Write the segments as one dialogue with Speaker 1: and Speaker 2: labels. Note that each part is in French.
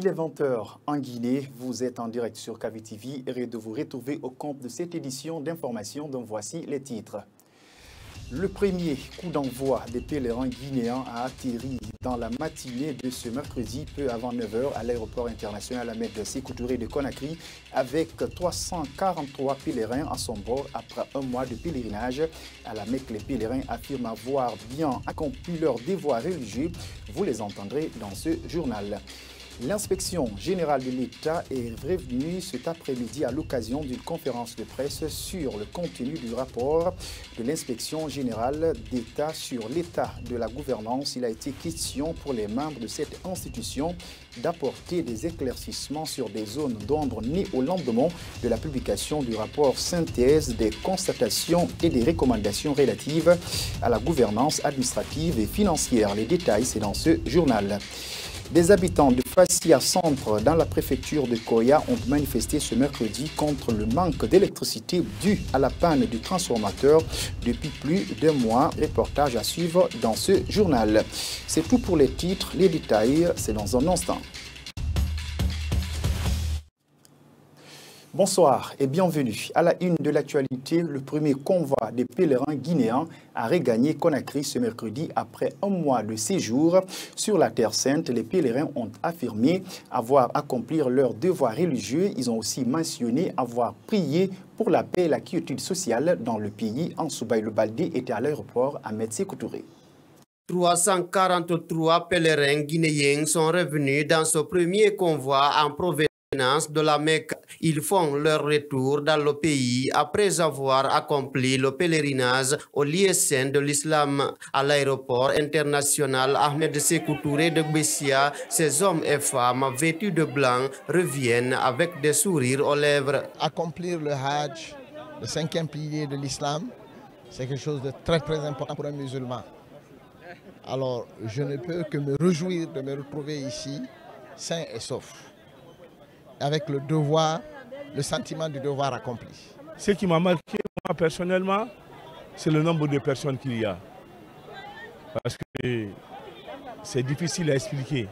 Speaker 1: Il est 20 h en Guinée, vous êtes en direct sur KVTV et de vous retrouver au compte de cette édition d'information dont voici les titres. Le premier coup d'envoi des pèlerins guinéens a atterri dans la matinée de ce mercredi, peu avant 9 h, à l'aéroport international Ahmed Sékou Touré de Conakry, avec 343 pèlerins à son bord après un mois de pèlerinage. À la Mecque, les pèlerins affirment avoir bien accompli leur devoir religieux. Vous les entendrez dans ce journal. L'Inspection générale de l'État est revenue cet après-midi à l'occasion d'une conférence de presse sur le contenu du rapport de l'Inspection générale d'État sur l'état de la gouvernance. Il a été question pour les membres de cette institution d'apporter des éclaircissements sur des zones d'ombre nées au lendemain de la publication du rapport synthèse des constatations et des recommandations relatives à la gouvernance administrative et financière. Les détails, c'est dans ce journal. Des habitants de Fassia Centre dans la préfecture de Koya ont manifesté ce mercredi contre le manque d'électricité dû à la panne du transformateur depuis plus d'un mois. Reportage à suivre dans ce journal. C'est tout pour les titres, les détails, c'est dans un instant. Bonsoir et bienvenue. À la une de l'actualité, le premier convoi des pèlerins guinéens a regagné Conakry ce mercredi après un mois de séjour sur la Terre Sainte. Les pèlerins ont affirmé avoir accompli leur devoir religieux. Ils ont aussi mentionné avoir prié pour la paix et la quiétude sociale dans le pays. Ansoubaïlo Baldé était à l'aéroport Ahmed Sékou Touré.
Speaker 2: 343 pèlerins guinéens sont revenus dans ce premier convoi en provenance de la Mecque. Ils font leur retour dans le pays après avoir accompli le pèlerinage au lieu saint de l'islam. À l'aéroport international Ahmed Sékou Touré de Bessia, ces hommes et femmes vêtus de blanc reviennent avec des sourires aux lèvres.
Speaker 3: Accomplir le Hajj, le 5e pilier de l'islam, c'est quelque chose de très important pour un musulman. Alors, je ne peux que me réjouir de me retrouver ici, sain et sauf, avec le devoir, le sentiment du devoir accompli.
Speaker 4: Ce qui m'a marqué, moi, personnellement, c'est le nombre de personnes qu'il y a. Parce que c'est difficile à expliquer.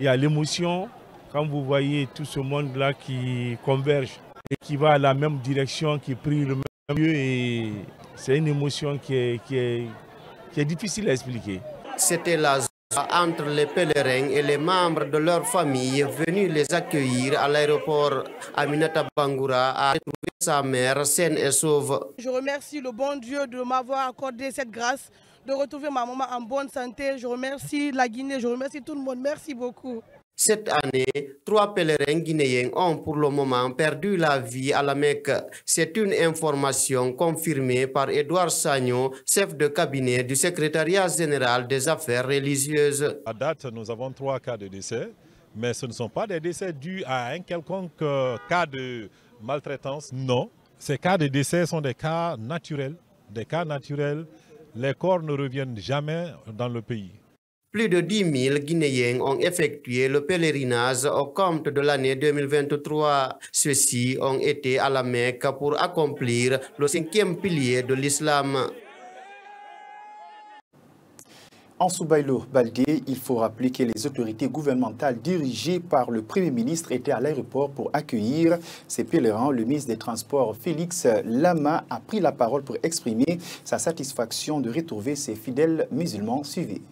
Speaker 4: Il y a l'émotion, quand vous voyez tout ce monde-là qui converge et qui va à la même direction, qui prie le même Dieu, et c'est une émotion qui est difficile à expliquer.
Speaker 2: C'était la joie entre les pèlerins et les membres de leur famille venus les accueillir à l'aéroport. Aminata Bangoura a retrouvé sa mère saine et sauve.
Speaker 5: Je remercie le bon Dieu de m'avoir accordé cette grâce, de retrouver ma maman en bonne santé. Je remercie la Guinée, je remercie tout le monde. Merci beaucoup.
Speaker 2: Cette année, 3 pèlerins guinéens ont pour le moment perdu la vie à la Mecque. C'est une information confirmée par Edouard Sagno, chef de cabinet du secrétariat général des affaires religieuses.
Speaker 6: À date, nous avons 3 cas de décès, mais ce ne sont pas des décès dus à un quelconque cas de maltraitance, non. Ces cas de décès sont des cas naturels. Des cas naturels, les corps ne reviennent jamais dans le pays.
Speaker 2: Plus de 10 000 Guinéens ont effectué le pèlerinage au compte de l'année 2023. Ceux-ci ont été à la Mecque pour accomplir le 5e pilier de l'islam.
Speaker 1: Ansoubaïlo Baldé, il faut rappeler que les autorités gouvernementales dirigées par le Premier ministre étaient à l'aéroport pour accueillir ces pèlerins. Le ministre des Transports, Félix Lama, a pris la parole pour exprimer sa satisfaction de retrouver ces fidèles musulmans suivis.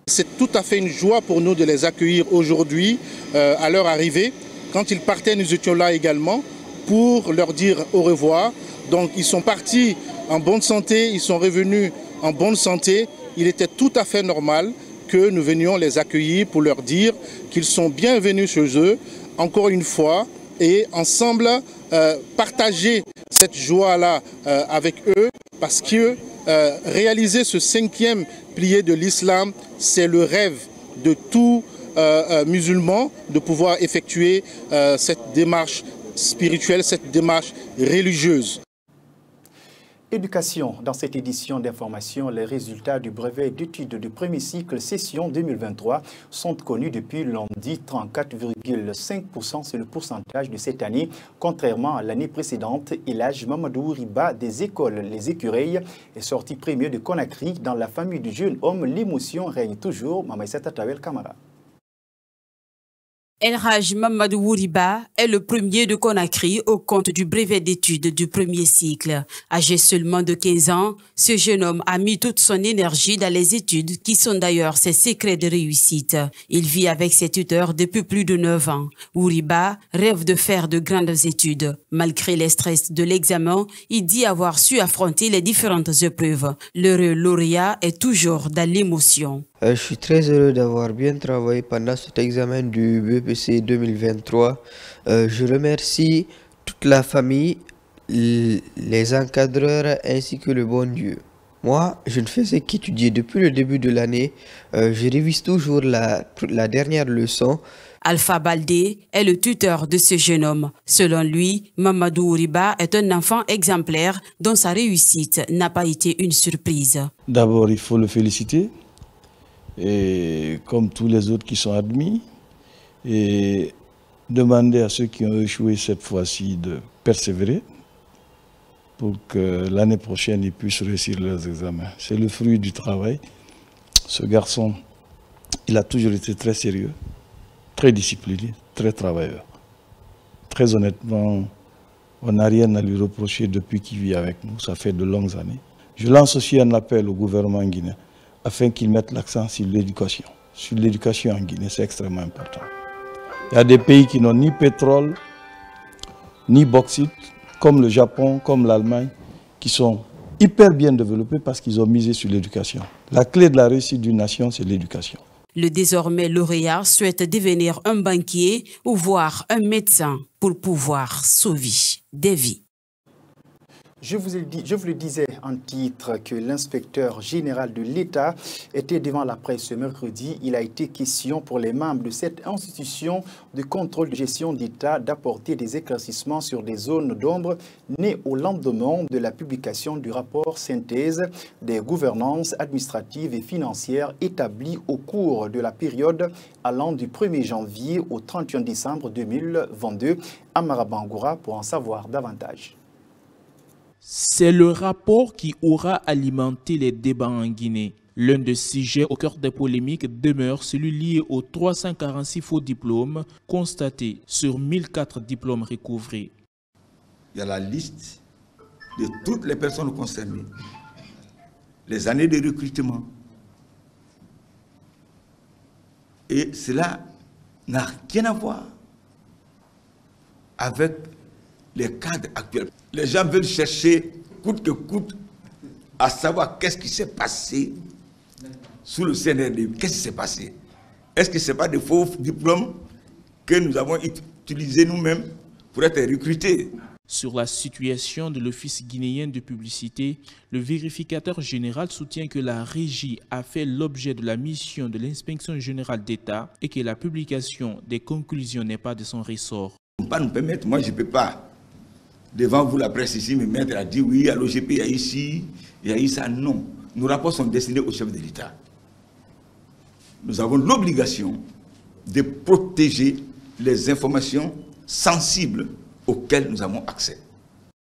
Speaker 7: C'est tout à fait une joie pour nous de les accueillir aujourd'hui à leur arrivée. Quand ils partaient, nous étions là également pour leur dire au revoir. Donc ils sont partis en bonne santé, ils sont revenus en bonne santé. Il était tout à fait normal que nous venions les accueillir pour leur dire qu'ils sont bienvenus chez eux, encore une fois, et ensemble partager cette joie-là avec eux, parce que réaliser ce 5e pilier de l'islam, c'est le rêve de tout musulman de pouvoir effectuer cette démarche spirituelle, cette démarche religieuse.
Speaker 1: Éducation. Dans cette édition d'information, les résultats du brevet d'études du premier cycle session 2023 sont connus depuis lundi. 34,5%, c'est le pourcentage de cette année. Contrairement à l'année précédente, Elhadj Mamadou Riba des écoles Les Écureuils est sorti premier de Conakry. Dans la famille du jeune homme, l'émotion règne toujours. Mamaïsata Tawel Kamara.
Speaker 8: El Hadj Mamadou Wouriba est le premier de Conakry au compte du brevet d'études du premier cycle. Âgé seulement de 15 ans, ce jeune homme a mis toute son énergie dans les études qui sont d'ailleurs ses secrets de réussite. Il vit avec ses tuteurs depuis plus de 9 ans. Wouriba rêve de faire de grandes études. Malgré les stress de l'examen, il dit avoir su affronter les différentes épreuves. L'heureux lauréat est toujours dans l'émotion.
Speaker 9: Je suis très heureux d'avoir bien travaillé pendant cet examen du BEPC 2023. Je remercie toute la famille, les encadreurs ainsi que le bon Dieu. Moi, je ne faisais qu'étudier depuis le début de l'année. Je révise toujours la dernière leçon.
Speaker 8: Alpha Baldé est le tuteur de ce jeune homme. Selon lui, Mamadou Wouriba est un enfant exemplaire dont sa réussite n'a pas été une surprise.
Speaker 10: D'abord, il faut le féliciter. Et comme tous les autres qui sont admis, et demander à ceux qui ont échoué cette fois-ci de persévérer pour que l'année prochaine ils puissent réussir leurs examens. C'est le fruit du travail. Ce garçon, il a toujours été très sérieux, très discipliné, très travailleur. Très honnêtement, on n'a rien à lui reprocher depuis qu'il vit avec nous, ça fait de longues années. Je lance aussi un appel au gouvernement guinéen afin qu'ils mettent l'accent sur l'éducation. Sur l'éducation en Guinée, c'est extrêmement important. Il y a des pays qui n'ont ni pétrole, ni bauxite, comme le Japon, comme l'Allemagne, qui sont hyper bien développés parce qu'ils ont misé sur l'éducation. La clé de la réussite d'une nation, c'est l'éducation.
Speaker 8: Le désormais lauréat souhaite devenir un banquier ou voire un médecin pour pouvoir sauver des vies.
Speaker 1: Je vous le disais en titre que l'inspecteur général de l'État était devant la presse ce mercredi. Il a été question pour les membres de cette institution de contrôle de gestion d'État d'apporter des éclaircissements sur des zones d'ombre nées au lendemain de la publication du rapport synthèse des gouvernances administratives et financières établies au cours de la période allant du 1er janvier au 31 décembre 2022. Amara Bangoura pour en savoir davantage.
Speaker 11: C'est le rapport qui aura alimenté les débats en Guinée. L'un des sujets au cœur des polémiques demeure celui lié aux 346 faux diplômes constatés sur 1004 diplômes recouvrés.
Speaker 12: Il y a la liste de toutes les personnes concernées, les années de recrutement. Et cela n'a rien à voir avec les cadres actuels. Les gens veulent chercher, coûte que coûte, à savoir qu'est-ce qui s'est passé sous le CNRD. Qu'est-ce qui s'est passé? Est-ce que ce n'est pas des faux diplômes que nous avons utilisés nous-mêmes pour être recrutés?
Speaker 11: Sur la situation de l'Office guinéen de publicité, le vérificateur général soutient que la régie a fait l'objet de la mission de l'inspection générale d'État et que la publication des conclusions n'est pas de son ressort.
Speaker 12: On ne peut pas nous permettre, moi je ne peux pas, devant vous la presse ici, me mettre à dire oui, à l'OGP il y a ici, il y a ici, ça. Non. Nos rapports sont destinés au chef de l'État. Nous avons l'obligation de protéger les informations sensibles auxquelles nous avons accès.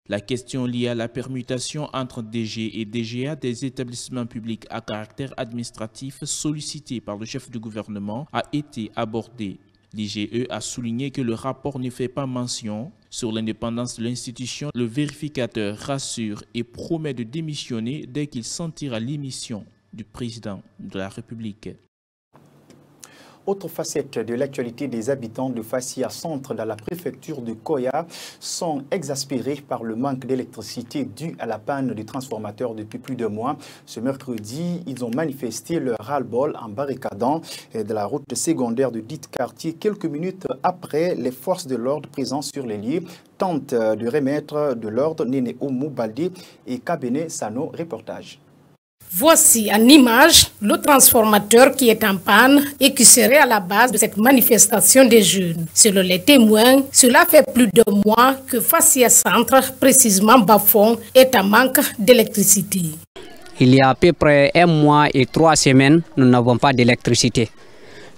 Speaker 11: La question liée à la permutation entre DG et DGA des établissements publics à caractère administratif sollicités par le chef du gouvernement a été abordée. L'IGE a souligné que le rapport ne fait pas mention sur l'indépendance de l'institution. Le vérificateur rassure et promet de démissionner dès qu'il sentira l'émission du président de la République.
Speaker 1: Autre facette de l'actualité, des habitants de Fassia Centre dans la préfecture de Koya sont exaspérés par le manque d'électricité dû à la panne du transformateur depuis plus de mois. Ce mercredi, ils ont manifesté leur ras-le-bol en barricadant de la route secondaire de dit quartier. Quelques minutes après, les forces de l'ordre présentes sur les lieux tentent de remettre de l'ordre. Néné Oumou Baldé et Kabene Sano, reportage.
Speaker 13: Voici en image le transformateur qui est en panne et qui serait à la base de cette manifestation des jeunes. Selon les témoins, cela fait plus de mois que Fassia Centre, précisément Bafon, est en manque d'électricité.
Speaker 14: Il y a à peu près 1 mois et 3 semaines, nous n'avons pas d'électricité.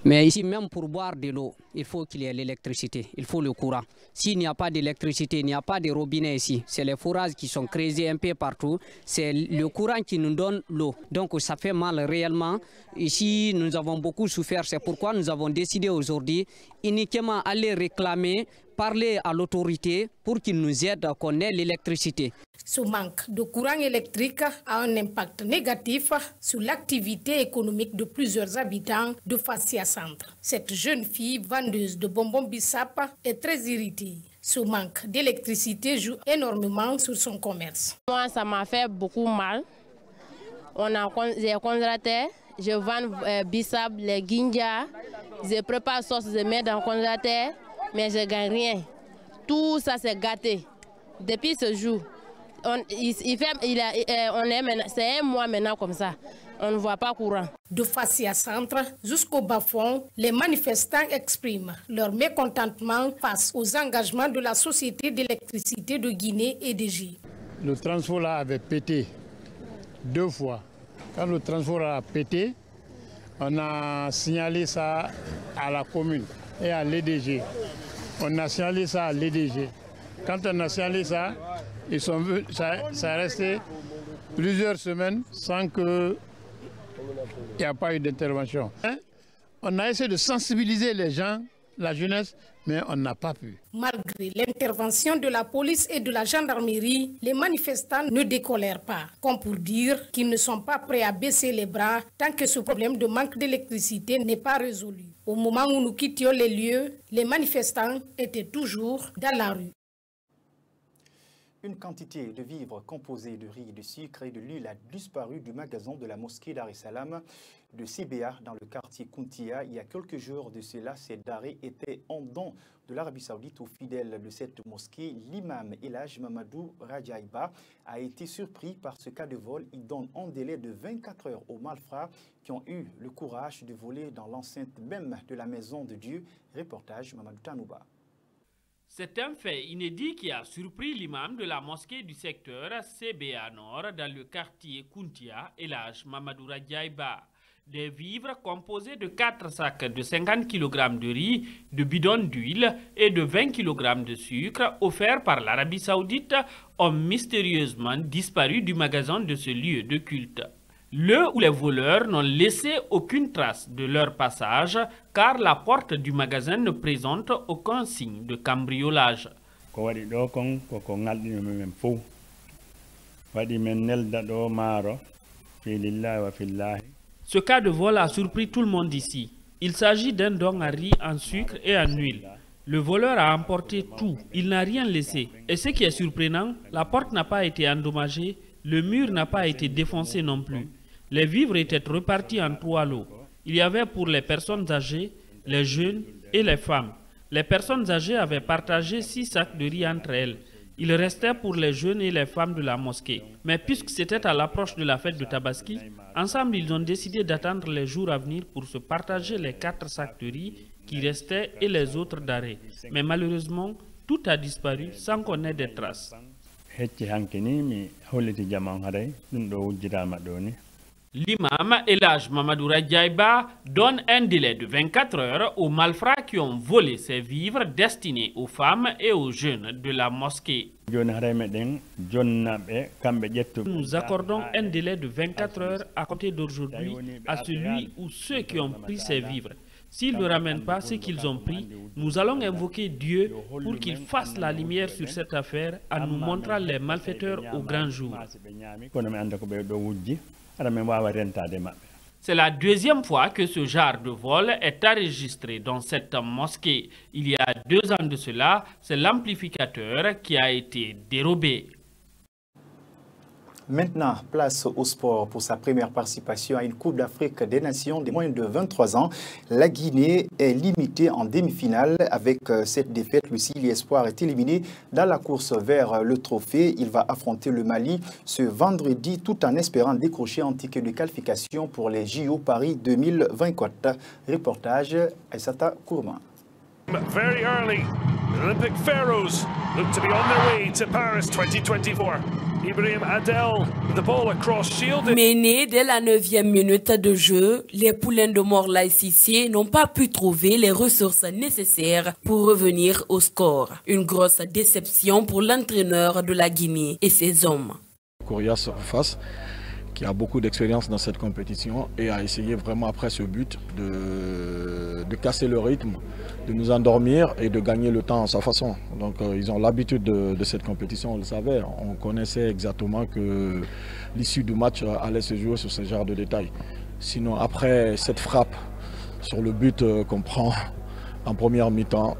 Speaker 14: Mais ici, même pour boire de l'eau, il faut qu'il y ait l'électricité, il faut le courant. S'il n'y a pas d'électricité, il n'y a pas de robinet ici. C'est les forages qui sont creusés un peu partout. C'est le courant qui nous donne l'eau. Donc ça fait mal réellement. Ici, nous avons beaucoup souffert. C'est pourquoi nous avons décidé aujourd'hui uniquement aller réclamer, parler à l'autorité pour qu'ils nous aident à connaître l'électricité.
Speaker 13: Ce manque de courant électrique a un impact négatif sur l'activité économique de plusieurs habitants de Fassia Centre. Cette jeune fille vendeuse de bonbons bissap est très irritée. Ce manque d'électricité joue énormément sur son commerce.
Speaker 15: Moi, ça m'a fait beaucoup mal. J'ai congélateur, je vends bissap, les guinja, je prépare sauce, je mets dans le congélateur, mais je ne gagne rien. Tout ça, c'est gâté. Depuis ce jour, c'est un mois maintenant comme ça. On ne voit pas courant.
Speaker 13: De Fassia Centre jusqu'au bas-fond, les manifestants expriment leur mécontentement face aux engagements de la Société d'électricité de Guinée et EDG.
Speaker 16: Le transfo là avait pété 2 fois. Quand le transfo a pété, on a signalé ça à la commune et à l'EDG. On a signalé ça à l'EDG. Quand on a signalé ça, ça a resté plusieurs semaines sans qu'il n'y ait pas eu d'intervention. On a essayé de sensibiliser les gens, la jeunesse, mais on n'a pas pu.
Speaker 13: Malgré l'intervention de la police et de la gendarmerie, les manifestants ne décolèrent pas, comme pour dire qu'ils ne sont pas prêts à baisser les bras tant que ce problème de manque d'électricité n'est pas résolu. Au moment où nous quittions les lieux, les manifestants étaient toujours dans la rue.
Speaker 1: Une quantité de vivres composés de riz, de sucre et de l'huile a disparu du magasin de la mosquée Dar es Salam de CBA dans le quartier Kuntia. Il y a quelques jours de cela, ces denrées étaient en don de l'Arabie Saoudite aux fidèles de cette mosquée. L'imam Elhaj Mamadou Rajaïba a été surpris par ce cas de vol. Il donne un délai de 24 heures aux malfrats qui ont eu le courage de voler dans l'enceinte même de la maison de Dieu. Reportage Mamadou Tanouba.
Speaker 17: C'est un fait inédit qui a surpris l'imam de la mosquée du secteur CBA Nord dans le quartier Kuntia, Elhaj Mamadou Rajaïba. Des vivres composés de 4 sacs de 50 kg de riz, de bidons d'huile et de 20 kg de sucre offerts par l'Arabie Saoudite ont mystérieusement disparu du magasin de ce lieu de culte. Où les voleurs n'ont laissé aucune trace de leur passage car la porte du magasin ne présente aucun signe de cambriolage. Ce cas de vol a surpris tout le monde ici. Il s'agit d'un don à riz en sucre et en huile. Le voleur a emporté tout, il n'a rien laissé. Et ce qui est surprenant, la porte n'a pas été endommagée, le mur n'a pas été défoncé non plus. Les vivres étaient repartis en 3 lots. Il y avait pour les personnes âgées, les jeunes et les femmes. Les personnes âgées avaient partagé 6 sacs de riz entre elles. Il restait pour les jeunes et les femmes de la mosquée. Mais puisque c'était à l'approche de la fête de Tabaski, ensemble ils ont décidé d'attendre les jours à venir pour se partager les 4 sacs de riz qui restaient et les autres d'arrêt. Mais malheureusement, tout a disparu sans qu'on ait des traces. L'imam Elhaj Mamadou Rajaïba donne un délai de 24 heures aux malfrats qui ont volé ces vivres destinés aux femmes et aux jeunes de la mosquée. Nous accordons un délai de 24 heures à compter d'aujourd'hui à celui ou ceux qui ont pris ces vivres. S'ils ne ramènent pas ce qu'ils ont pris, nous allons invoquer Dieu pour qu'il fasse la lumière sur cette affaire en nous montrant les malfaiteurs au grand jour. C'est la 2e fois que ce genre de vol est enregistré dans cette mosquée. Il y a 2 ans de cela, c'est l'amplificateur qui a été dérobé.
Speaker 1: Maintenant, place au sport pour sa première participation à une Coupe d'Afrique des Nations des moins de 23 ans. La Guinée est limitée en demi-finale. Avec cette défaite, le Sili Espoir est éliminé dans la course vers le trophée. Il va affronter le Mali ce vendredi tout en espérant décrocher un ticket de qualification pour les JO Paris 2024. Reportage Aïssata Kourma.
Speaker 18: Very early, the Olympic Pharaohs look to be on their way to Paris 2024.
Speaker 8: Menés dès la 9e minute de jeu, les poulains de Morlaye Cissé n'ont pas pu trouver les ressources nécessaires pour revenir au score. Une grosse déception pour l'entraîneur de la Guinée et ses hommes.
Speaker 18: Kouria se reface, qui a beaucoup d'expérience dans cette compétition et a essayé vraiment après ce but de casser le rythme, de nous endormir et de gagner le temps à sa façon. Donc ils ont l'habitude de cette compétition, on le savait. On connaissait exactement que l'issue du match allait se jouer sur ce genre de détails. Sinon après cette frappe sur le but qu'on prend en première mi-temps,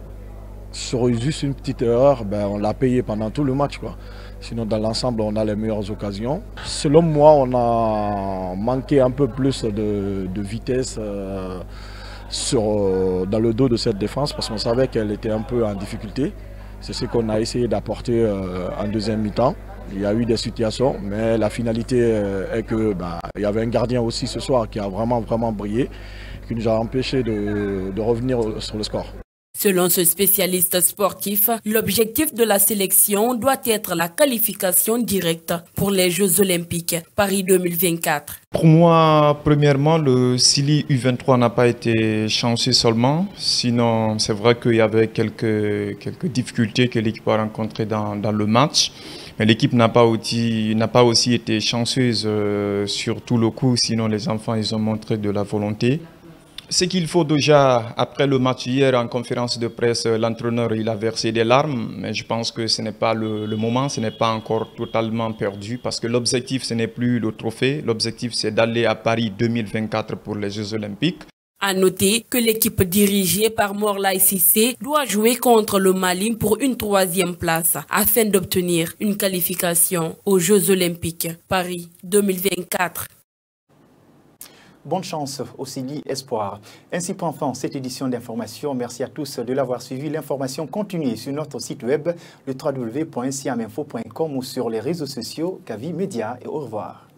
Speaker 18: sur juste une petite erreur, on l'a payé pendant tout le match, quoi. Sinon, dans l'ensemble, on a les meilleures occasions. Selon moi, on a manqué un peu plus de vitesse dans le dos de cette défense parce qu'on savait qu'elle était un peu en difficulté. C'est ce qu'on a essayé d'apporter en deuxième mi-temps. Il y a eu des situations, mais la finalité est que il y avait un gardien aussi ce soir qui a vraiment brillé, qui nous a empêché de revenir sur le score.
Speaker 8: Selon ce spécialiste sportif, l'objectif de la sélection doit être la qualification directe pour les Jeux Olympiques Paris 2024.
Speaker 19: Pour moi, premièrement, le Sili U23 n'a pas été chanceux seulement. Sinon, c'est vrai qu'il y avait quelques difficultés que l'équipe a rencontrées dans le match. Mais l'équipe n'a pas aussi été chanceuse sur tout le coup. Sinon, les enfants, ils ont montré de la volonté. Ce qu'il faut déjà, après le match hier en conférence de presse, l'entraîneur il a versé des larmes, mais je pense que ce n'est pas le moment, ce n'est pas encore totalement perdu parce que l'objectif ce n'est plus le trophée, l'objectif c'est d'aller à Paris 2024 pour les Jeux Olympiques.
Speaker 8: À noter que l'équipe dirigée par Morlaye Cissé doit jouer contre le Mali pour une 3e place afin d'obtenir une qualification aux Jeux Olympiques Paris 2024.
Speaker 1: Bonne chance au Sili Espoir. Ainsi prend fin cette édition d'information. Merci à tous de l'avoir suivi. L'information continue sur notre site web, le www.siaminfo.com ou sur les réseaux sociaux Kavi Média. Et au revoir.